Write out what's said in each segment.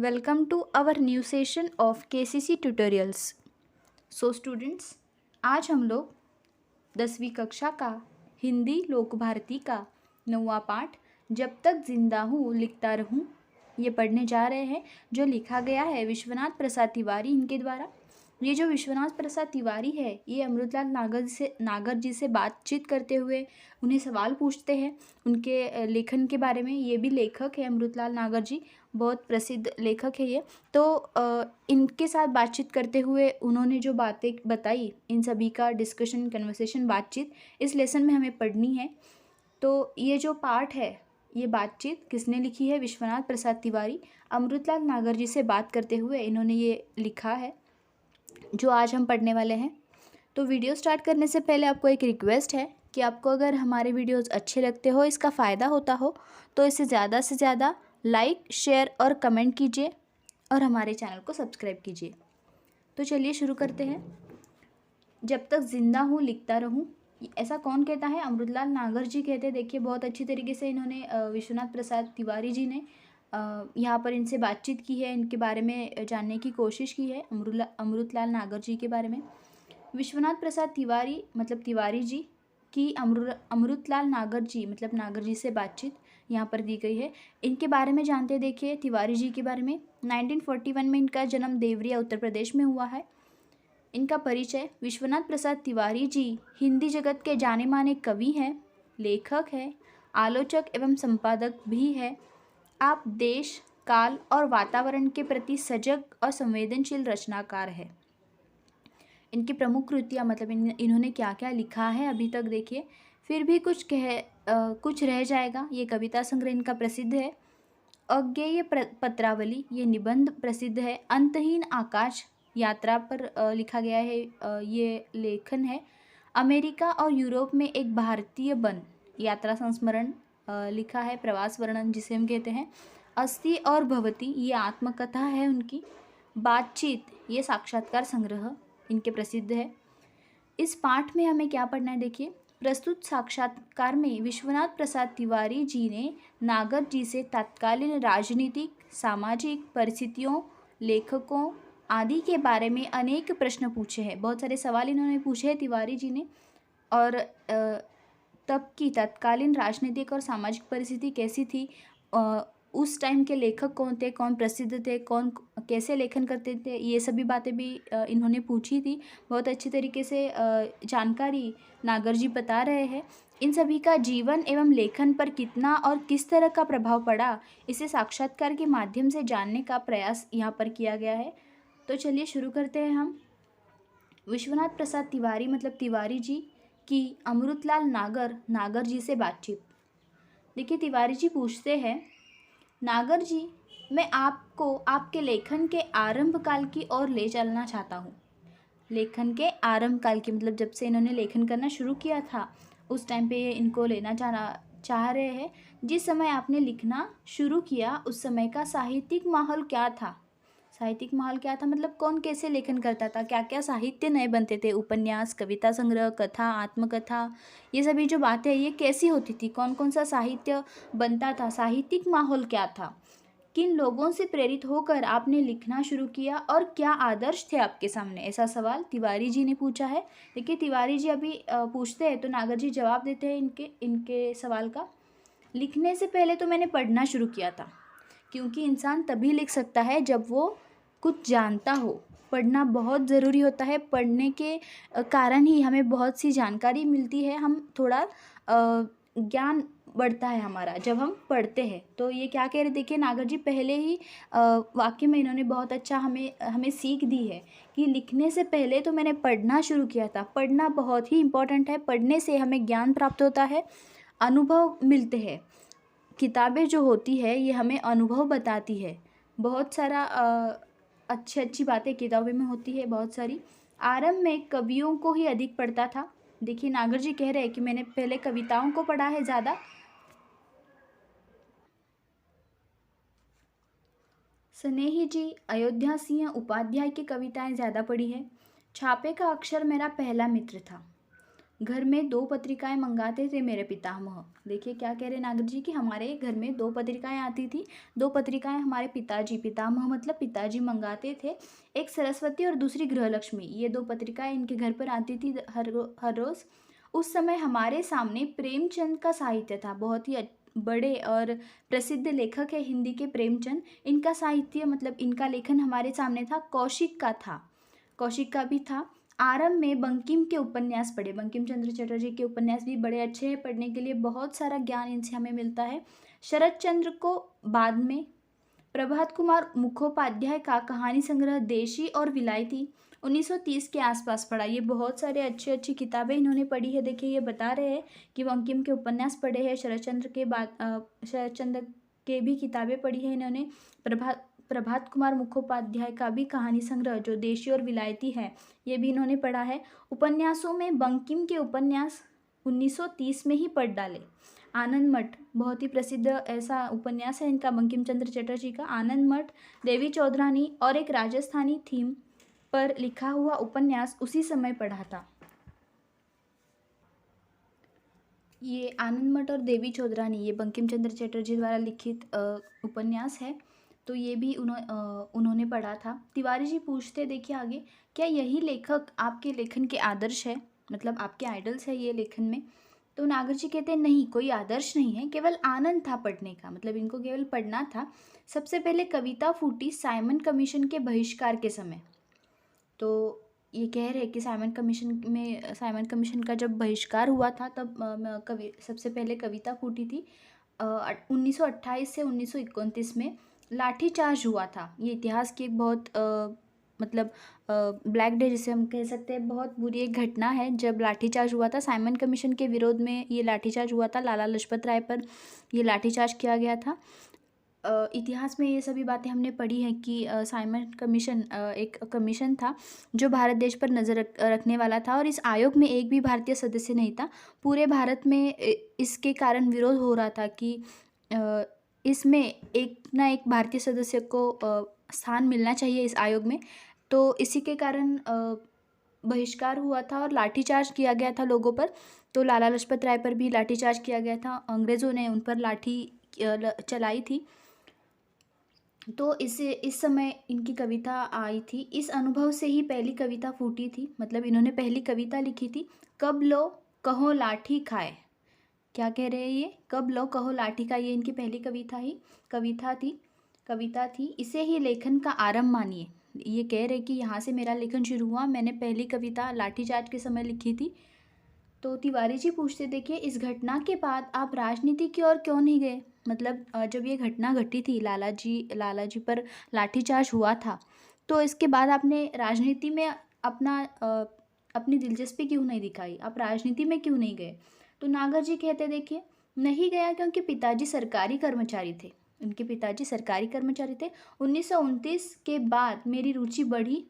Welcome to our new session of KCC tutorials. So students, आज हम लोग 10वीं कक्षा का हिंदी लोक भारती का 9वां पाठ जब तक जिंदा हूँ लिखता रहूँ ये पढ़ने जा रहे हैं, जो लिखा गया है विश्वनाथ प्रसाद तिवारी इनके द्वारा। ये जो विश्वनाथ प्रसाद तिवारी है ये अमृतलाल नागर जी से बातचीत करते हुए उन्हें सवाल पूछते हैं उनके लेखन के बारे में। ये भी लेखक है अमृतलाल नागर जी, बहुत प्रसिद्ध लेखक है ये। तो इनके साथ बातचीत करते हुए उन्होंने जो बातें बताई, इन सभी का डिस्कशन, कन्वर्सेशन, बातचीत इस लेसन में हमें पढ़नी है। तो ये जो पाठ है, ये बातचीत किसने लिखी है? विश्वनाथ प्रसाद तिवारी अमृतलाल नागर जी से बात करते हुए इन्होंने ये लिखा है, जो आज हम पढ़ने वाले हैं। तो वीडियो स्टार्ट करने से पहले आपको एक रिक्वेस्ट है कि आपको अगर हमारे वीडियोस अच्छे लगते हो, इसका फ़ायदा होता हो, तो इसे ज़्यादा से ज़्यादा लाइक, शेयर और कमेंट कीजिए और हमारे चैनल को सब्सक्राइब कीजिए। तो चलिए शुरू करते हैं। जब तक जिंदा हूँ लिखता रहूँ, ऐसा कौन कहता है? अमृतलाल नागर जी कहते हैं। देखिए बहुत अच्छी तरीके से इन्होंने विश्वनाथ प्रसाद तिवारी जी ने यहाँ पर इनसे बातचीत की है, इनके बारे में जानने की कोशिश की है, अमृतलाल नागर जी के बारे में। विश्वनाथ प्रसाद तिवारी मतलब तिवारी जी की अमृतलाल नागर जी मतलब नागर जी से बातचीत यहाँ पर दी गई है। इनके बारे में जानते हैं। देखिए तिवारी जी के बारे में 1941 में इनका जन्म देवरिया उत्तर प्रदेश में हुआ है। इनका परिचय: विश्वनाथ प्रसाद तिवारी जी हिंदी जगत के जाने माने कवि हैं, लेखक हैं, आलोचक एवं संपादक भी हैं। आप देश, काल और वातावरण के प्रति सजग और संवेदनशील रचनाकार है। इनकी प्रमुख कृतियाँ मतलब इन्होंने क्या क्या लिखा है अभी तक देखिए। फिर भी कुछ रह जाएगा, ये कविता संग्रह इनका प्रसिद्ध है। अज्ञेय पत्रावली ये निबंध प्रसिद्ध है। अंतहीन आकाश यात्रा पर लिखा गया है, ये लेखन है। अमेरिका और यूरोप में एक भारतीय बन यात्रा संस्मरण लिखा है, प्रवास वर्णन जिसे हम कहते हैं। अस्ति और भवती ये आत्मकथा है उनकी। बातचीत ये साक्षात्कार संग्रह इनके प्रसिद्ध है। इस पाठ में हमें क्या पढ़ना है? देखिए, प्रस्तुत साक्षात्कार में विश्वनाथ प्रसाद तिवारी जी ने नागर जी से तत्कालीन राजनीतिक, सामाजिक परिस्थितियों, लेखकों आदि के बारे में अनेक प्रश्न पूछे हैं। बहुत सारे सवाल इन्होंने पूछे हैं तिवारी जी ने। और तब की तत्कालीन राजनीतिक और सामाजिक परिस्थिति कैसी थी, उस टाइम के लेखक कौन थे, कौन प्रसिद्ध थे, कौन कैसे लेखन करते थे, ये सभी बातें भी इन्होंने पूछी थी। बहुत अच्छी तरीके से जानकारी नागर जी बता रहे हैं। इन सभी का जीवन एवं लेखन पर कितना और किस तरह का प्रभाव पड़ा, इसे साक्षात्कार के माध्यम से जानने का प्रयास यहाँ पर किया गया है। तो चलिए शुरू करते हैं हम। विश्वनाथ प्रसाद तिवारी मतलब तिवारी जी की अमृतलाल नागर जी से बातचीत। देखिए तिवारी जी पूछते हैं, नागर जी, मैं आपको आपके लेखन के आरंभ काल की ओर ले चलना चाहता हूँ। लेखन के आरंभ काल की मतलब जब से इन्होंने लेखन करना शुरू किया था उस टाइम पे इनको लेना चाह रहे हैं। जिस समय आपने लिखना शुरू किया उस समय का साहित्यिक माहौल क्या था? साहित्यिक माहौल क्या था मतलब कौन कैसे लेखन करता था, क्या क्या साहित्य नए बनते थे, उपन्यास, कविता संग्रह, कथा, आत्मकथा, ये सभी जो बातें ये कैसी होती थी, कौन कौन सा साहित्य बनता था, साहित्यिक माहौल क्या था, किन लोगों से प्रेरित होकर आपने लिखना शुरू किया और क्या आदर्श थे आपके सामने, ऐसा सवाल तिवारी जी ने पूछा है। देखिए तिवारी जी अभी पूछते हैं तो नागर जी जवाब देते हैं इनके सवाल का। लिखने से पहले तो मैंने पढ़ना शुरू किया था, क्योंकि इंसान तभी लिख सकता है जब वो कुछ जानता हो। पढ़ना बहुत ज़रूरी होता है, पढ़ने के कारण ही हमें बहुत सी जानकारी मिलती है, हम थोड़ा ज्ञान बढ़ता है हमारा जब हम पढ़ते हैं। तो ये क्या कह रहे, देखिए नागर जी पहले ही वाक्य में इन्होंने बहुत अच्छा हमें सीख दी है कि लिखने से पहले तो मैंने पढ़ना शुरू किया था। पढ़ना बहुत ही इम्पोर्टेंट है, पढ़ने से हमें ज्ञान प्राप्त होता है, अनुभव मिलते हैं। किताबें जो होती है ये हमें अनुभव बताती है, बहुत सारा अच्छी बातें किताबों में होती है बहुत सारी। आरंभ में कवियों को ही अधिक पढ़ता था। देखिए नागर जी कह रहे हैं कि मैंने पहले कविताओं को पढ़ा है ज़्यादा। स्नेही जी, अयोध्या सिंह उपाध्याय की कविताएं ज़्यादा पढ़ी है। छापे का अक्षर मेरा पहला मित्र था। घर में 2 पत्रिकाएं मंगाते थे मेरे पितामह। देखिए क्या कह रहे हैं नागर जी कि हमारे घर में 2 पत्रिकाएं आती थी। 2 पत्रिकाएं हमारे पिताजी, पितामह मतलब पिताजी मंगाते थे। एक सरस्वती और दूसरी गृहलक्ष्मी, ये 2 पत्रिकाएं इनके घर पर आती थी हर रोज़। उस समय हमारे सामने प्रेमचंद का साहित्य था। बहुत ही बड़े और प्रसिद्ध लेखक है हिंदी के प्रेमचंद। इनका साहित्य मतलब इनका लेखन हमारे सामने था। कौशिक का था, कौशिक का भी था। आरंभ में बंकिम के उपन्यास पढ़े। बंकिम चंद्र चटर्जी के उपन्यास भी बड़े अच्छे हैं पढ़ने के लिए, बहुत सारा ज्ञान इनसे हमें मिलता है। शरद चंद्र को बाद में प्रभात कुमार मुखोपाध्याय का कहानी संग्रह देशी और विलायती 1930 के आसपास पढ़ा। ये बहुत सारे अच्छी अच्छी किताबें इन्होंने पढ़ी है। देखिए ये बता रहे हैं कि बंकिम के उपन्यास पढ़े हैं, शरद चंद्र के भी किताबें पढ़ी है इन्होंने। प्रभात कुमार मुखोपाध्याय का भी कहानी संग्रह जो देशी और विलायती है ये भी इन्होंने पढ़ा है। उपन्यासों में बंकिम के उपन्यास 1930 में ही पढ़ डाले। आनंद मठ बहुत ही प्रसिद्ध ऐसा उपन्यास है इनका, बंकिम चंद्र चटर्जी का आनंद मठ। देवी चौधरानी और एक राजस्थानी थीम पर लिखा हुआ उपन्यास उसी समय पढ़ा था। ये आनंद मठ और देवी चौधरानी ये बंकिम चंद्र चटर्जी द्वारा लिखित उपन्यास है, तो ये भी उन्होंने पढ़ा था। तिवारी जी पूछते देखिए आगे, क्या यही लेखक आपके लेखन के आदर्श है, मतलब आपके आइडल्स है ये लेखन में? तो नागर जी कहते हैं नहीं, कोई आदर्श नहीं है, केवल आनंद था पढ़ने का, मतलब इनको केवल पढ़ना था। सबसे पहले कविता फूटी साइमन कमीशन के बहिष्कार के समय। तो ये कह रहे हैं कि साइमन कमीशन का जब बहिष्कार हुआ था तब सबसे पहले कविता फूटी थी। 1928 से 1929 में लाठीचार्ज हुआ था। ये इतिहास की एक बहुत मतलब ब्लैक डे जिसे हम कह सकते हैं, बहुत बुरी एक घटना है जब लाठीचार्ज हुआ था। साइमन कमीशन के विरोध में ये लाठीचार्ज हुआ था। लाला लाजपत राय पर ये लाठीचार्ज किया गया था। इतिहास में ये सभी बातें हमने पढ़ी हैं कि साइमन कमीशन एक कमीशन था जो भारत देश पर नज़र रखने वाला था, और इस आयोग में एक भी भारतीय सदस्य नहीं था। पूरे भारत में इसके कारण विरोध हो रहा था कि इसमें एक ना एक भारतीय सदस्य को स्थान मिलना चाहिए इस आयोग में। तो इसी के कारण बहिष्कार हुआ था और लाठीचार्ज किया गया था लोगों पर। तो लाला लाजपत राय पर भी लाठीचार्ज किया गया था, अंग्रेज़ों ने उन पर लाठी चलाई थी। तो इस समय इनकी कविता आई थी। इस अनुभव से ही पहली कविता फूटी थी, मतलब इन्होंने पहली कविता लिखी थी। कब लो कहो लाठी खाए, क्या कह रहे हैं ये, कब लो कहो लाठी खाए, ये इनकी पहली कविता थी। इसे ही लेखन का आरंभ मानिए। ये कह रहे कि यहाँ से मेरा लेखन शुरू हुआ, मैंने पहली कविता लाठीचार्ज के समय लिखी थी। तो तिवारी जी पूछते देखिए, इस घटना के बाद आप राजनीति की ओर क्यों नहीं गए? मतलब जब ये घटना घटी थी, लाला जी पर लाठीचार्ज हुआ था, तो इसके बाद आपने राजनीति में अपनी दिलचस्पी क्यों नहीं दिखाई, आप राजनीति में क्यों नहीं गए? तो नागर जी कहते देखिए, नहीं गया क्योंकि पिताजी सरकारी कर्मचारी थे। उनके पिताजी सरकारी कर्मचारी थे। 1929 के बाद मेरी रुचि बढ़ी,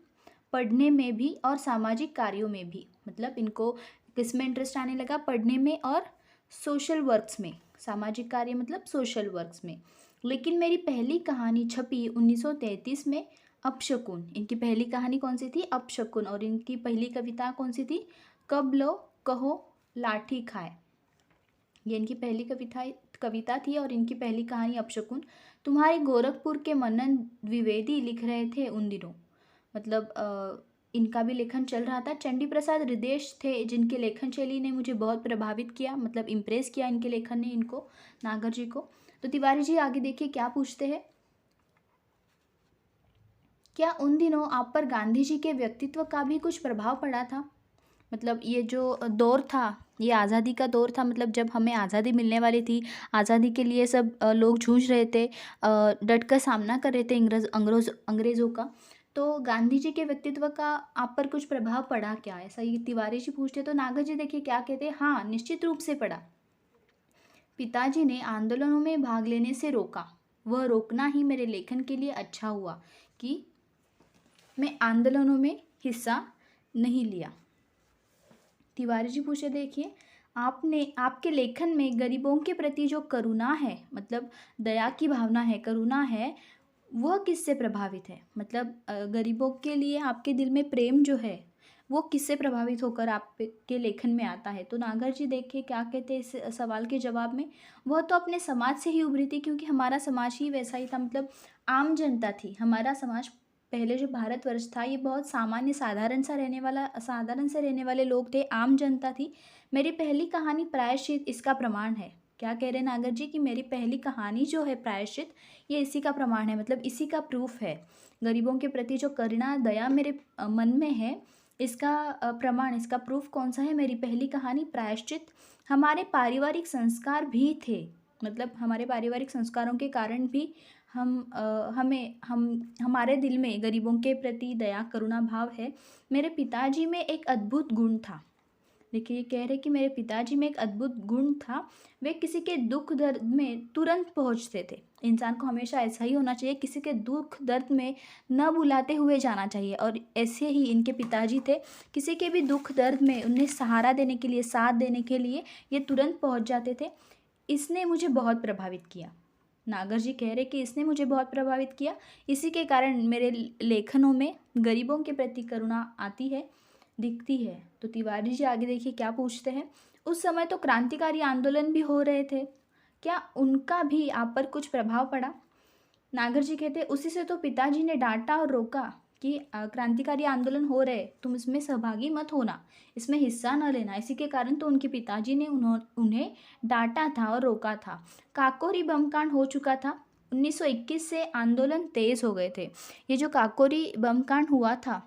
पढ़ने में भी और सामाजिक कार्यों में भी। मतलब इनको किस में इंटरेस्ट आने लगा? पढ़ने में और सोशल वर्क्स में। सामाजिक कार्य मतलब सोशल वर्क्स में। लेकिन मेरी पहली कहानी छपी 1933 में, अपशकुन। इनकी पहली कहानी कौन सी थी? अपशकुन। और इनकी पहली कविता कौन सी थी? कब लो कहो लाठी खाए। ये इनकी पहली कविता थी और इनकी पहली कहानी अपशकुन। तुम्हारे गोरखपुर के मनन द्विवेदी लिख रहे थे उन दिनों। मतलब इनका भी लेखन चल रहा था। चंडी प्रसाद हृदयेश थे जिनके लेखन शैली ने मुझे बहुत प्रभावित किया, मतलब इम्प्रेस किया इनके लेखन ने इनको, नागर जी को। तो तिवारी जी आगे देखिए क्या पूछते हैं, क्या उन दिनों आप पर गांधी जी के व्यक्तित्व का भी कुछ प्रभाव पड़ा था? मतलब ये जो दौर था, ये आज़ादी का दौर था, मतलब जब हमें आज़ादी मिलने वाली थी, आज़ादी के लिए सब लोग जूझ रहे थे, डट कर सामना कर रहे थे अंग्रेज़ों का। तो गांधी जी के व्यक्तित्व का आप पर कुछ प्रभाव पड़ा क्या? ऐसा ये तिवारी जी पूछते। तो नागर जी देखिए क्या कहते हैं, हाँ निश्चित रूप से पड़ा। पिताजी ने आंदोलनों में भाग लेने से रोका। वह रोकना ही मेरे लेखन के लिए अच्छा हुआ कि मैं आंदोलनों में हिस्सा नहीं लिया। तिवारी जी पूछे देखिए, आपके लेखन में गरीबों के प्रति जो करुणा है, मतलब दया की भावना है, करुणा है, वह किससे प्रभावित है? मतलब गरीबों के लिए आपके दिल में प्रेम जो है वो किससे प्रभावित होकर आपके लेखन में आता है। तो नागर जी देखिए क्या कहते हैं इस सवाल के जवाब में, वह तो अपने समाज से ही उभरी थी, क्योंकि हमारा समाज ही वैसा ही था, मतलब आम जनता थी। हमारा समाज पहले जो भारतवर्ष था ये बहुत सामान्य साधारण से रहने वाले लोग थे, आम जनता थी। मेरी पहली कहानी प्रायश्चित इसका प्रमाण है। क्या कह रहे हैं नागर जी कि मेरी पहली कहानी जो है प्रायश्चित, ये इसी का प्रमाण है, मतलब इसी का प्रूफ है। गरीबों के प्रति जो करुणा दया मेरे मन में है, इसका प्रमाण, इसका प्रूफ कौन सा है? मेरी पहली कहानी प्रायश्चित। हमारे पारिवारिक संस्कार भी थे, मतलब हमारे पारिवारिक संस्कारों के कारण भी हमारे दिल में गरीबों के प्रति दया करुणा भाव है। मेरे पिताजी में एक अद्भुत गुण था। देखिए ये कह रहे कि मेरे पिताजी में एक अद्भुत गुण था, वे किसी के दुख दर्द में तुरंत पहुंचते थे। इंसान को हमेशा ऐसा ही होना चाहिए, किसी के दुख दर्द में न बुलाते हुए जाना चाहिए, और ऐसे ही इनके पिताजी थे। किसी के भी दुख दर्द में उन्हें सहारा देने के लिए, साथ देने के लिए ये तुरंत पहुंच जाते थे। इसने मुझे बहुत प्रभावित किया। नागर जी कह रहे कि इसने मुझे बहुत प्रभावित किया, इसी के कारण मेरे लेखनों में गरीबों के प्रति करुणा आती है, दिखती है। तो तिवारी जी आगे देखिए क्या पूछते हैं। उस समय तो क्रांतिकारी आंदोलन भी हो रहे थे, क्या उनका भी आप पर कुछ प्रभाव पड़ा? नागर जी कहते उसी से तो पिताजी ने डांटा और रोका कि क्रांतिकारी आंदोलन हो रहे, तुम इसमें सहभागी मत होना, इसमें हिस्सा न लेना। इसी के कारण तो उनके पिताजी ने उन्हें डांटा था और रोका था। काकोरी बम कांड हो चुका था, 1921 से आंदोलन तेज हो गए थे। ये जो काकोरी बम कांड हुआ था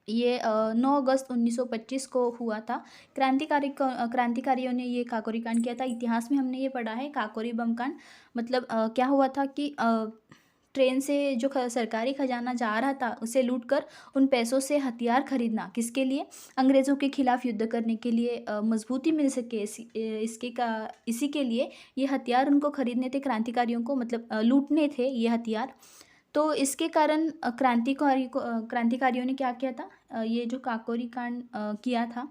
ये 9 अगस्त 1925 को हुआ था। क्रांतिकारियों ने ये काकोरी कांड किया था। इतिहास में हमने ये पढ़ा है काकोरी बम कांड। मतलब क्या हुआ था कि ट्रेन से जो सरकारी खजाना जा रहा था उसे लूट कर उन पैसों से हथियार खरीदना, किसके लिए? अंग्रेज़ों के खिलाफ युद्ध करने के लिए, मजबूती मिल सके इसी के लिए ये हथियार उनको खरीदने थे क्रांतिकारियों को, मतलब लूटने थे ये हथियार। तो इसके कारण क्रांतिकारियों ने क्या किया था, ये जो काकोरी कांड किया था,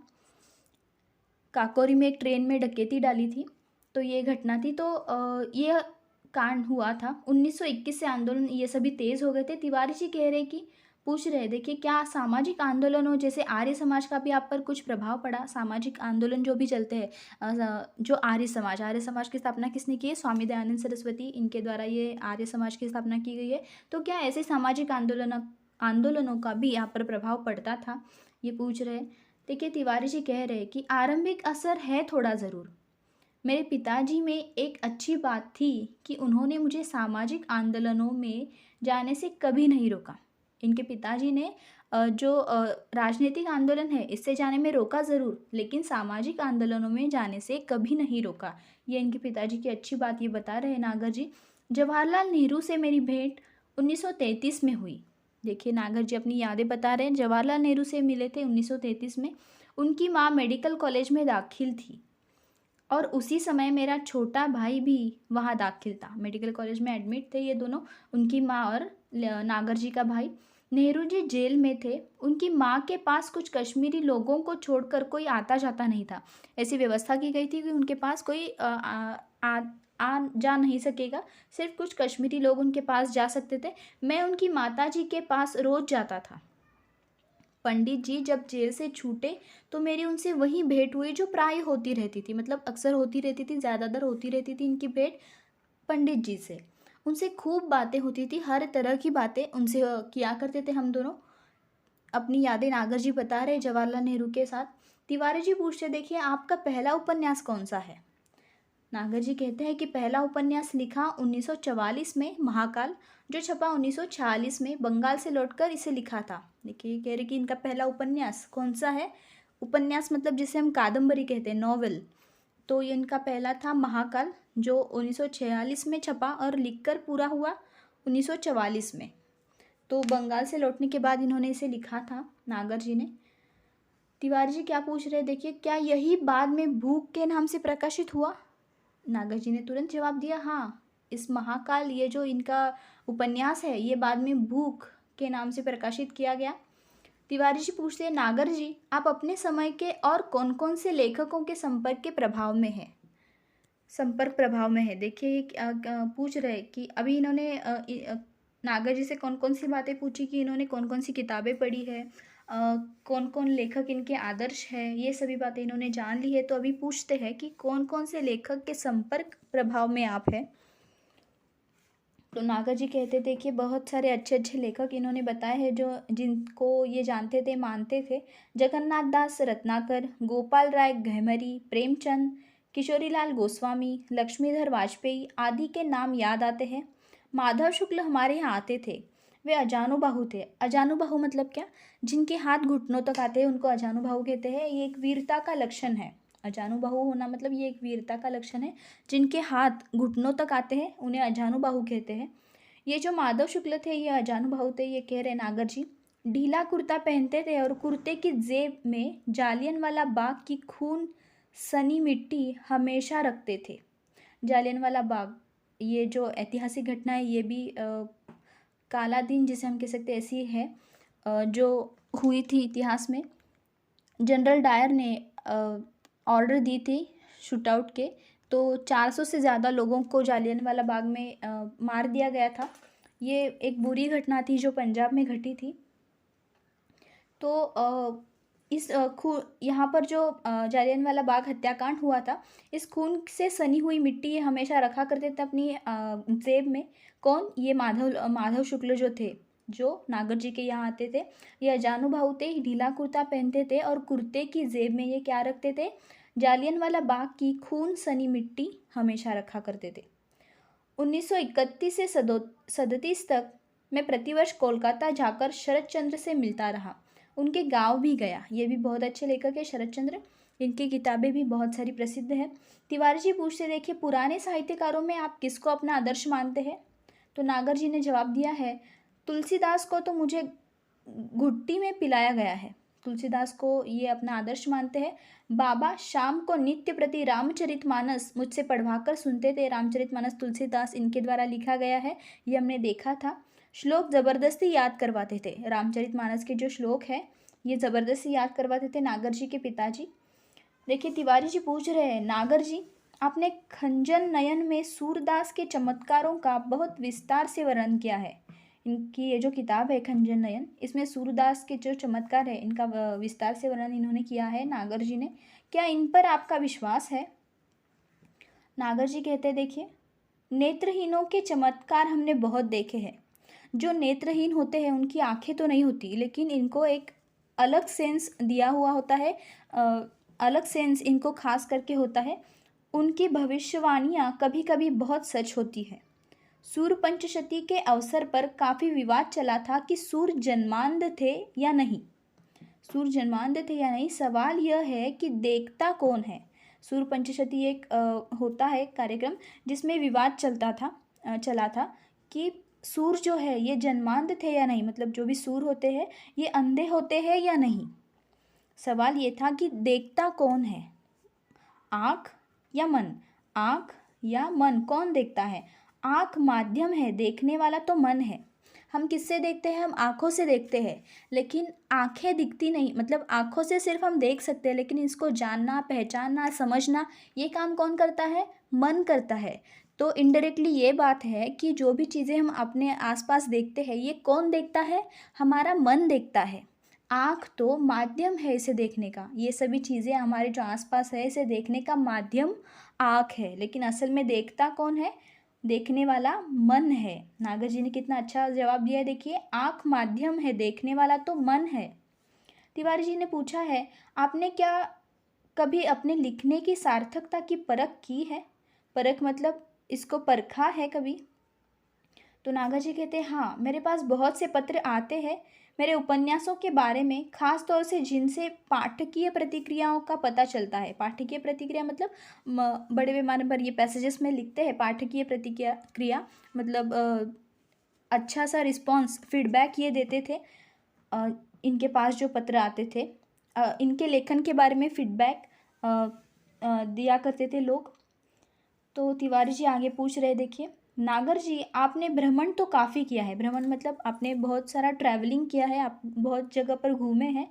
काकोरी में एक ट्रेन में डकैती डाली थी, तो ये घटना थी। तो ये कांड हुआ था 1921 से आंदोलन ये सभी तेज़ हो गए थे। तिवारी जी कह रहे कि पूछ रहे देखिए क्या सामाजिक आंदोलनों जैसे आर्य समाज का भी आप पर कुछ प्रभाव पड़ा? सामाजिक आंदोलन जो भी चलते हैं, जो आर्य समाज की स्थापना किसने की है? स्वामी दयानंद सरस्वती, इनके द्वारा ये आर्य समाज की स्थापना की गई है। तो क्या ऐसे सामाजिक आंदोलनों का भी आप पर प्रभाव पड़ता था, ये पूछ रहे। देखिए तिवारी जी कह रहे कि आरंभिक असर है थोड़ा ज़रूर। मेरे पिताजी में एक अच्छी बात थी कि उन्होंने मुझे सामाजिक आंदोलनों में जाने से कभी नहीं रोका। इनके पिताजी ने जो राजनीतिक आंदोलन है इससे जाने में रोका ज़रूर, लेकिन सामाजिक आंदोलनों में जाने से कभी नहीं रोका। ये इनके पिताजी की अच्छी बात ये बता रहे हैं नागर जी। जवाहरलाल नेहरू से मेरी भेंट 1933 में हुई। देखिए नागर जी अपनी यादें बता रहे हैं, जवाहरलाल नेहरू से मिले थे 1933 में। उनकी माँ मेडिकल कॉलेज में दाखिल थी और उसी समय मेरा छोटा भाई भी वहाँ दाखिल था, मेडिकल कॉलेज में एडमिट थे ये दोनों, उनकी माँ और नागर जी का भाई। नेहरू जी जेल में थे, उनकी माँ के पास कुछ कश्मीरी लोगों को छोड़कर कोई आता जाता नहीं था। ऐसी व्यवस्था की गई थी कि उनके पास कोई आ जा नहीं सकेगा, सिर्फ कुछ कश्मीरी लोग उनके पास जा सकते थे। मैं उनकी माता जी के पास रोज़ जाता था। पंडित जी जब जेल से छूटे तो मेरी उनसे वही भेंट हुई जो प्राय होती रहती थी, मतलब अक्सर होती रहती थी, ज़्यादातर होती रहती थी इनकी भेंट पंडित जी से। उनसे खूब बातें होती थी, हर तरह की बातें उनसे किया करते थे हम दोनों। अपनी यादें नागर जी बता रहे जवाहरलाल नेहरू के साथ। तिवारी जी पूछते देखिए आपका पहला उपन्यास कौन सा है? नागर जी कहते हैं कि पहला उपन्यास लिखा 1944 में महाकाल, जो छपा 1946 में, बंगाल से लौटकर इसे लिखा था। देखिए कह रहे कि इनका पहला उपन्यास कौन सा है? उपन्यास मतलब जिसे हम कादम्बरी कहते हैं, नॉवेल। तो ये इनका पहला था महाकाल, जो 1946 में छपा और लिखकर पूरा हुआ 1944 में। तो बंगाल से लौटने के बाद इन्होंने इसे लिखा था नागर जी ने। तिवारी जी क्या पूछ रहे देखिए, क्या यही बाद में भूख के नाम से प्रकाशित हुआ? नागर जी ने तुरंत जवाब दिया हाँ, इस महाकाल ये जो इनका उपन्यास है ये बाद में भूख के नाम से प्रकाशित किया गया। तिवारी जी पूछते हैं नागर जी आप अपने समय के और कौन कौन से लेखकों के संपर्क के प्रभाव में हैं? संपर्क प्रभाव में है। देखिए ये पूछ रहे कि अभी इन्होंने नागर जी से कौन कौन सी बातें पूछी कि इन्होंने कौन कौन सी किताबें पढ़ी है, कौन कौन लेखक इनके आदर्श है, ये सभी बातें इन्होंने जान ली है। तो अभी पूछते हैं कि कौन कौन से लेखक के संपर्क प्रभाव में आप हैं। तो नागर जी कहते थे कि बहुत सारे अच्छे अच्छे लेखक इन्होंने बताए हैं जो जिनको ये जानते थे, मानते थे। जगन्नाथ दास रत्नाकर, गोपाल राय गहमरी, प्रेमचंद, किशोरीलाल गोस्वामी, लक्ष्मीधर वाजपेयी आदि के नाम याद आते हैं। माधव शुक्ल हमारे यहाँ आते थे। वे अजानुबाहु थे। अजानुबाहु मतलब क्या? जिनके हाथ घुटनों तक आते हैं उनको अजानुबाहु कहते हैं। ये एक वीरता का लक्षण है। अजानुबाहु होना मतलब ये एक वीरता का लक्षण है। जिनके हाथ घुटनों तक आते हैं उन्हें अजानुबाहु कहते हैं। ये जो माधव शुक्ल थे ये अजानुबाहु थे। ये कह रहे नागर जी ढीला कुर्ता पहनते थे और कुर्ते की जेब में जालियनवाला बाग की खून सनी मिट्टी हमेशा रखते थे। जालियनवाला बाग ये जो ऐतिहासिक घटना है ये भी काला दिन जिसे हम कह सकते हैं ऐसी है जो हुई थी इतिहास में। जनरल डायर ने ऑर्डर दी थी शूटआउट के, तो 400 से ज़्यादा लोगों को जालियनवाला बाग में मार दिया गया था। ये एक बुरी घटना थी जो पंजाब में घटी थी। तो इस यहाँ पर जो जालियनवाला बाग हत्याकांड हुआ था, इस खून से सनी हुई मिट्टी ये हमेशा रखा करते थे अपनी जेब में। कौन? ये माधव शुक्ल जो थे, जो नागर जी के यहाँ आते थे। ये अजानुबाहु थे, ढीला कुर्ता पहनते थे और कुर्ते की जेब में ये क्या रखते थे? जालियनवाला बाग की खून सनी मिट्टी हमेशा रखा करते थे। 1931 से 37 तक मैं प्रतिवर्ष कोलकाता जाकर शरत चंद्र से मिलता रहा। उनके गांव भी गया। ये भी बहुत अच्छे लेखक है शरत चंद्र। इनकी किताबें भी बहुत सारी प्रसिद्ध हैं। तिवारी जी पूछते देखिए पुराने साहित्यकारों में आप किसको अपना आदर्श मानते हैं? तो नागर जी ने जवाब दिया है तुलसीदास को तो मुझे घुट्टी में पिलाया गया है। तुलसीदास को ये अपना आदर्श मानते हैं। बाबा शाम को नित्य प्रति रामचरितमानस मुझसे पढ़वा कर सुनते थे। रामचरितमानस तुलसीदास इनके द्वारा लिखा गया है, ये हमने देखा था। श्लोक ज़बरदस्ती याद करवाते थे। रामचरितमानस के जो श्लोक है ये ज़बरदस्ती याद करवाते थे नागर जी के पिताजी। देखिए तिवारी जी पूछ रहे हैं नागर जी आपने खंजन नयन में सूरदास के चमत्कारों का बहुत विस्तार से वर्णन किया है। इनकी ये जो किताब है खंजन नयन, इसमें सूरदास के जो चमत्कार है इनका विस्तार से वर्णन इन्होंने किया है नागर जी ने। क्या इन पर आपका विश्वास है? नागर जी कहते हैं देखिए नेत्रहीनों के चमत्कार हमने बहुत देखे हैं। जो नेत्रहीन होते हैं उनकी आंखें तो नहीं होती, लेकिन इनको एक अलग सेंस दिया हुआ होता है। अलग सेंस इनको खास करके होता है। उनकी भविष्यवाणियाँ कभी कभी बहुत सच होती है। सूर्य पंचशती के अवसर पर काफ़ी विवाद चला था कि सूर्य जन्मांध थे या नहीं। सूर्य जन्मांध थे या नहीं, सवाल यह है कि देखता कौन है। सूर्य पंचशती एक होता है कार्यक्रम जिसमें विवाद चला था कि सूर्य जो है ये जन्मांध थे या नहीं, मतलब जो भी सूर्य होते हैं ये अंधे होते हैं या नहीं। सवाल ये था कि देखता कौन है, आँख या मन? आँख या मन, कौन देखता है? आँख माध्यम है, देखने वाला तो मन है। हम किससे देखते हैं? हम आँखों से देखते हैं, लेकिन आँखें दिखती नहीं। मतलब आँखों से सिर्फ हम देख सकते हैं, लेकिन इसको जानना, पहचानना, समझना ये काम कौन करता है? मन करता है। तो इनडायरेक्टली ये बात है कि जो भी चीज़ें हम अपने आसपास देखते हैं ये कौन देखता है? हमारा मन देखता है। आँख तो माध्यम है इसे देखने का। ये सभी चीज़ें हमारे जो आसपास है इसे देखने का माध्यम आँख है, लेकिन असल में देखता कौन है? देखने वाला मन है। नागर जी ने कितना अच्छा जवाब दिया है देखिए, आँख माध्यम है, देखने वाला तो मन है। तिवारी जी ने पूछा है आपने क्या कभी अपने लिखने की सार्थकता की परख की है? परख मतलब इसको परखा है कभी? तो नागा जी कहते हैं हाँ, मेरे पास बहुत से पत्र आते हैं मेरे उपन्यासों के बारे में, खास तौर से जिनसे पाठकीय प्रतिक्रियाओं का पता चलता है। पाठकीय प्रतिक्रिया मतलब बड़े पैमाने पर ये पैसेजेस में लिखते हैं। पाठकीय प्रतिक्रिया मतलब अच्छा सा रिस्पॉन्स, फीडबैक ये देते थे। इनके पास जो पत्र आते थे इनके लेखन के बारे में फीडबैक दिया करते थे लोग। तो तिवारी जी आगे पूछ रहे देखिए, नागर जी आपने भ्रमण तो काफ़ी किया है। भ्रमण मतलब आपने बहुत सारा ट्रैवलिंग किया है, आप बहुत जगह पर घूमे हैं।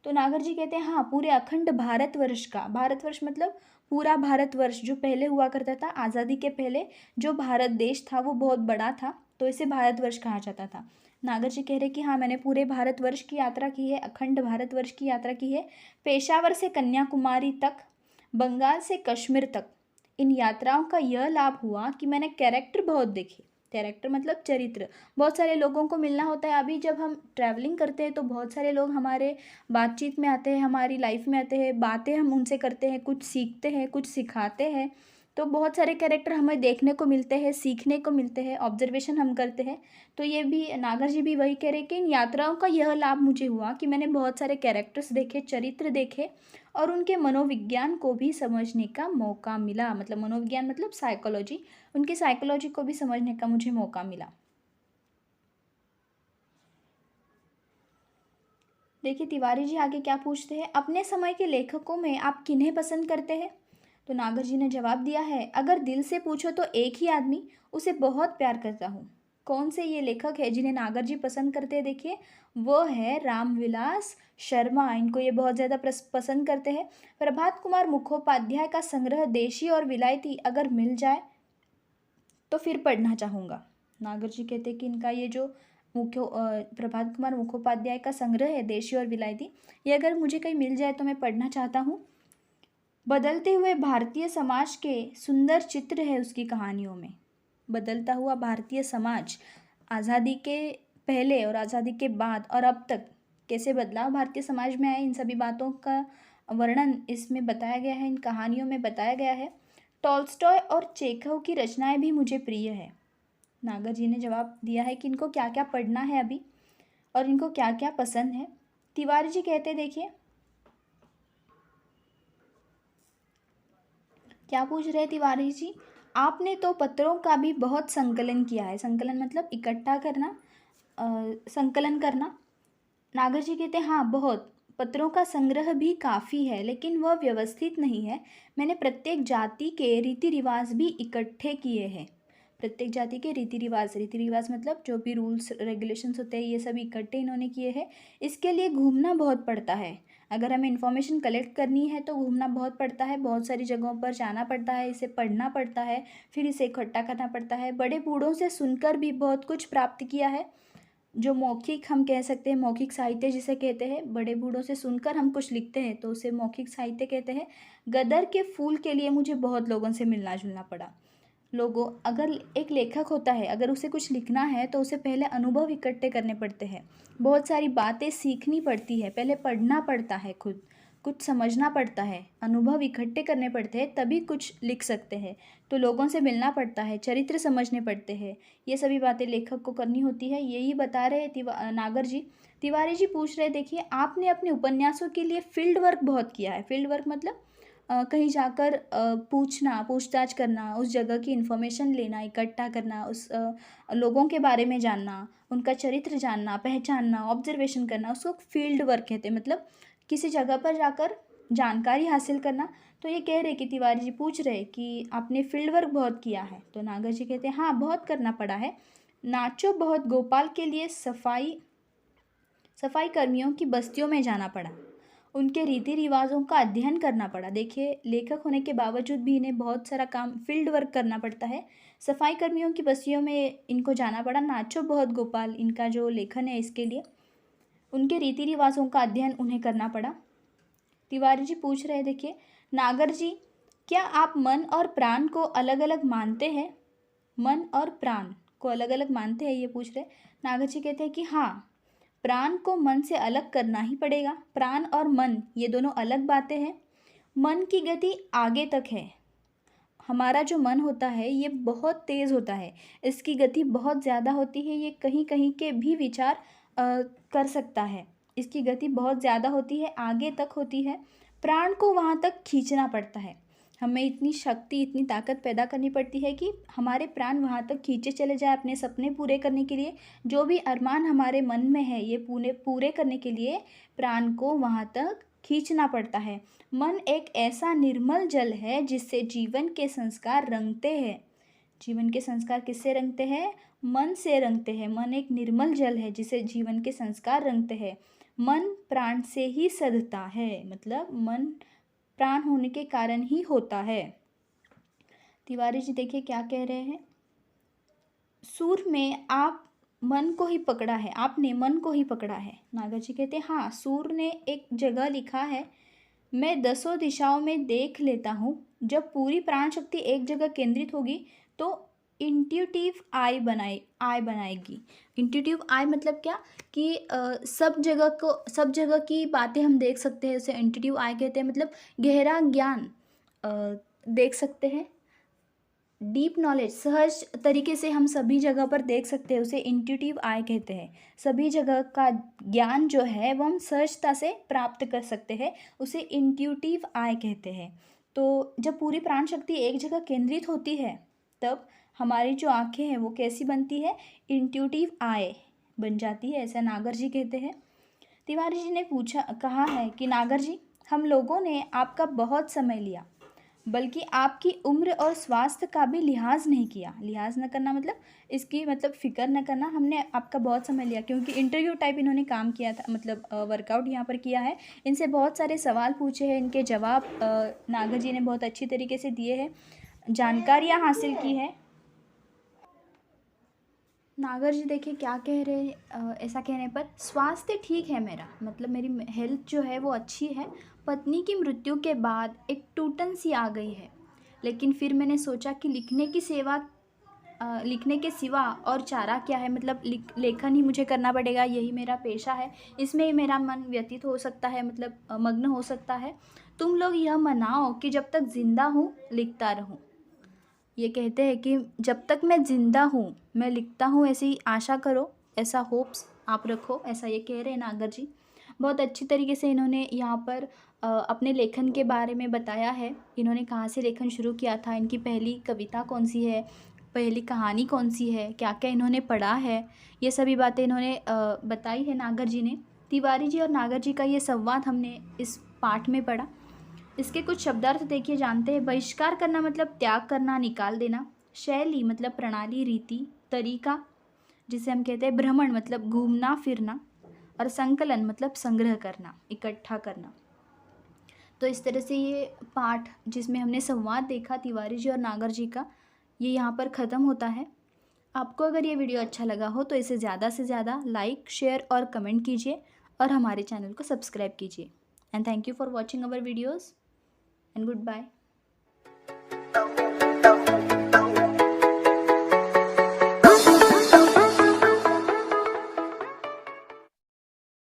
तो नागर जी कहते हैं हाँ, पूरे अखंड भारतवर्ष का, भारतवर्ष मतलब पूरा भारतवर्ष जो पहले हुआ करता था आज़ादी के पहले, जो भारत देश था वो बहुत बड़ा था तो इसे भारतवर्ष कहा जाता था। नागर जी कह रहे कि हाँ, मैंने पूरे भारतवर्ष की यात्रा की है, अखंड भारतवर्ष की यात्रा की है, पेशावर से कन्याकुमारी तक, बंगाल से कश्मीर तक। इन यात्राओं का यह लाभ हुआ कि मैंने कैरेक्टर बहुत देखे। कैरेक्टर मतलब चरित्र। बहुत सारे लोगों को मिलना होता है। अभी जब हम ट्रैवलिंग करते हैं तो बहुत सारे लोग हमारे बातचीत में आते हैं, हमारी लाइफ में आते हैं, बातें हम उनसे करते हैं, कुछ सीखते हैं, कुछ सिखाते हैं। तो बहुत सारे कैरेक्टर हमें देखने को मिलते हैं, सीखने को मिलते हैं, ऑब्जर्वेशन हम करते हैं। तो ये भी नागर जी भी वही कह रहे कि इन यात्राओं का यह लाभ मुझे हुआ कि मैंने बहुत सारे कैरेक्टर्स देखे, चरित्र देखे और उनके मनोविज्ञान को भी समझने का मौका मिला। मतलब मनोविज्ञान मतलब साइकोलॉजी, उनकी साइकोलॉजी को भी समझने का मुझे मौका मिला। देखिए तिवारी जी आगे क्या पूछते हैं, अपने समय के लेखकों में आप किन्हें पसंद करते हैं? तो नागर जी ने जवाब दिया है, अगर दिल से पूछो तो एक ही आदमी, उसे बहुत प्यार करता हूँ। कौन से ये लेखक है जिन्हें नागर जी पसंद करते हैं? देखिए वो है रामविलास शर्मा। इनको ये बहुत ज़्यादा पसंद करते हैं। प्रभात कुमार मुखोपाध्याय का संग्रह देशी और विलायती अगर मिल जाए तो फिर पढ़ना चाहूँगा। नागर जी कहते हैं कि इनका ये जो प्रभात कुमार मुखोपाध्याय का संग्रह है देशी और विलायती, ये अगर मुझे कहीं मिल जाए तो मैं पढ़ना चाहता हूँ। बदलते हुए भारतीय समाज के सुंदर चित्र है उसकी कहानियों में। बदलता हुआ भारतीय समाज, आज़ादी के पहले और आज़ादी के बाद और अब तक कैसे बदलाव भारतीय समाज में आए, इन सभी बातों का वर्णन इसमें बताया गया है, इन कहानियों में बताया गया है। टॉल्स्टॉय और चेखव की रचनाएं भी मुझे प्रिय है। नागर जी ने जवाब दिया है कि इनको क्या क्या पढ़ना है अभी और इनको क्या क्या पसंद है। तिवारी जी कहते देखिए क्या पूछ रहे हैं तिवारी जी, आपने तो पत्रों का भी बहुत संकलन किया है। संकलन मतलब इकट्ठा करना, संकलन करना। नागर जी कहते हैं हाँ बहुत। पत्रों का संग्रह भी काफ़ी है लेकिन वह व्यवस्थित नहीं है। मैंने प्रत्येक जाति के रीति रिवाज भी इकट्ठे किए हैं। प्रत्येक जाति के रीति रिवाज मतलब जो भी रूल्स रेगुलेशंस होते हैं ये सभी इकट्ठे इन्होंने किए हैं। इसके लिए घूमना बहुत पड़ता है। अगर हमें इन्फॉर्मेशन कलेक्ट करनी है तो घूमना बहुत पड़ता है, बहुत सारी जगहों पर जाना पड़ता है, इसे पढ़ना पड़ता है, फिर इसे इकट्ठा करना पड़ता है। बड़े बूढ़ों से सुनकर भी बहुत कुछ प्राप्त किया है। जो मौखिक हम कह सकते हैं, मौखिक साहित्य जिसे कहते हैं, बड़े बूढ़ों से सुनकर हम कुछ लिखते हैं तो उसे मौखिक साहित्य कहते हैं। गदर के फूल के लिए मुझे बहुत लोगों से मिलना जुलना पड़ा। लोगों अगर एक लेखक होता है, अगर उसे कुछ लिखना है तो उसे पहले अनुभव इकट्ठे करने पड़ते हैं, बहुत सारी बातें सीखनी पड़ती है, पहले पढ़ना पड़ता है, खुद कुछ समझना पड़ता है, अनुभव इकट्ठे करने पड़ते हैं, तभी कुछ लिख सकते हैं। तो लोगों से मिलना पड़ता है, चरित्र समझने पड़ते हैं, ये सभी बातें लेखक को करनी होती है। यही बता रहे नागर जी। तिवारी जी पूछ रहे देखिए, आपने अपने उपन्यासों के लिए फील्ड वर्क बहुत किया है। फील्ड वर्क मतलब कहीं जाकर पूछना, पूछताछ करना, उस जगह की इन्फॉर्मेशन लेना, इकट्ठा करना, उस लोगों के बारे में जानना, उनका चरित्र जानना, पहचानना, ऑब्जर्वेशन करना, उसको फील्ड वर्क कहते हैं। मतलब किसी जगह पर जाकर जानकारी हासिल करना। तो ये कह रहे कि तिवारी जी पूछ रहे कि आपने फील्ड वर्क बहुत किया है। तो नागर जी कहते हैं हाँ बहुत करना पड़ा है। नाचो बहुत गोपाल के लिए सफाई कर्मियों की बस्तियों में जाना पड़ा, उनके रीति रिवाजों का अध्ययन करना पड़ा। देखिए लेखक होने के बावजूद भी इन्हें बहुत सारा काम फील्ड वर्क करना पड़ता है। सफाई कर्मियों की बस्तियों में इनको जाना पड़ा। नाचो बहुत गोपाल इनका जो लेखन है इसके लिए उनके रीति रिवाजों का अध्ययन उन्हें करना पड़ा। तिवारी जी पूछ रहे देखिए, नागर जी क्या आप मन और प्राण को अलग अलग मानते हैं? मन और प्राण को अलग अलग मानते हैं ये पूछ रहे। नागर जी कहते हैं कि हाँ, प्राण को मन से अलग करना ही पड़ेगा। प्राण और मन ये दोनों अलग बातें हैं। मन की गति आगे तक है। हमारा जो मन होता है ये बहुत तेज़ होता है, इसकी गति बहुत ज़्यादा होती है, ये कहीं कहीं के भी विचार कर सकता है। इसकी गति बहुत ज़्यादा होती है, आगे तक होती है। प्राण को वहाँ तक खींचना पड़ता है। हमें इतनी शक्ति, इतनी ताकत पैदा करनी पड़ती है कि हमारे प्राण वहाँ तक खींचे चले जाए अपने सपने पूरे करने के लिए। जो भी अरमान हमारे मन में है ये पूरे पूरे करने के लिए प्राण को वहाँ तक खींचना पड़ता है। मन एक ऐसा निर्मल जल है जिससे जीवन के संस्कार रंगते हैं। जीवन के संस्कार किससे रंगते हैं? मन से रंगते हैं। मन एक निर्मल जल है जिसे जीवन के संस्कार रंगते हैं। मन प्राण से ही सधता है, मतलब मन प्राण होने के कारण ही होता है। तिवारी जी देखिए क्या कह रहे हैं, सुर में आप मन को ही पकड़ा है, आपने मन को ही पकड़ा है। नागर जी कहते हैं हाँ, सूर ने एक जगह लिखा है, मैं दसों दिशाओं में देख लेता हूँ, जब पूरी प्राण शक्ति एक जगह केंद्रित होगी तो इंट्यूटिव आई बनाएगी। इंट्यूटिव आई मतलब क्या कि सब जगह की बातें हम देख सकते हैं, उसे इंट्यूटिव आई कहते हैं। मतलब गहरा ज्ञान देख सकते हैं, डीप नॉलेज सहज तरीके से हम सभी जगह पर देख सकते हैं, उसे इंट्यूटिव आई कहते हैं। सभी जगह का ज्ञान जो है वो हम सहजता से प्राप्त कर सकते हैं, उसे इंट्यूटिव आई कहते हैं। तो जब पूरी प्राण शक्ति एक जगह केंद्रित होती है तब हमारी जो आंखें हैं वो कैसी बनती है, इंट्यूटिव आई बन जाती है, ऐसा नागर जी कहते हैं। तिवारी जी ने कहा है कि नागर जी, हम लोगों ने आपका बहुत समय लिया, बल्कि आपकी उम्र और स्वास्थ्य का भी लिहाज नहीं किया। लिहाज न करना मतलब इसकी मतलब फ़िक्र न करना, हमने आपका बहुत समय लिया क्योंकि इंटरव्यू टाइप इन्होंने काम किया था, मतलब वर्कआउट यहाँ पर किया है। इनसे बहुत सारे सवाल पूछे हैं, इनके जवाब नागर जी ने बहुत अच्छी तरीके से दिए हैं, जानकारियाँ हासिल की है। नागर जी देखिए क्या कह रहे हैं, ऐसा कहने पर स्वास्थ्य ठीक है मेरा, मतलब मेरी हेल्थ जो है वो अच्छी है। पत्नी की मृत्यु के बाद एक टूटन सी आ गई है, लेकिन फिर मैंने सोचा कि लिखने के सिवा और चारा क्या है, मतलब लेखन ही मुझे करना पड़ेगा, यही मेरा पेशा है, इसमें ही मेरा मन व्यतीत हो सकता है, मतलब मग्न हो सकता है। तुम लोग यह मनाओ कि जब तक जिंदा हूँ लिखता रहूँ। ये कहते हैं कि जब तक मैं ज़िंदा हूँ मैं लिखता हूँ, ऐसी आशा करो, ऐसा होप्स आप रखो, ऐसा ये कह रहे हैं नागर जी। बहुत अच्छी तरीके से इन्होंने यहाँ पर अपने लेखन के बारे में बताया है। इन्होंने कहाँ से लेखन शुरू किया था, इनकी पहली कविता कौन सी है, पहली कहानी कौन सी है, क्या क्या इन्होंने पढ़ा है, ये सभी बातें इन्होंने बताई है नागर जी ने। तिवारी जी और नागर जी का ये संवाद हमने इस पाठ में पढ़ा। इसके कुछ शब्दार्थ देखिए, जानते हैं। बहिष्कार करना मतलब त्याग करना, निकाल देना। शैली मतलब प्रणाली, रीति, तरीका, जिसे हम कहते हैं। भ्रमण मतलब घूमना फिरना। और संकलन मतलब संग्रह करना, इकट्ठा करना। तो इस तरह से ये पाठ जिसमें हमने संवाद देखा तिवारी जी और नागर जी का, ये यहाँ पर ख़त्म होता है। आपको अगर ये वीडियो अच्छा लगा हो तो इसे ज़्यादा से ज़्यादा लाइक, शेयर और कमेंट कीजिए और हमारे चैनल को सब्सक्राइब कीजिए। And thank you for watching our videos and goodbye.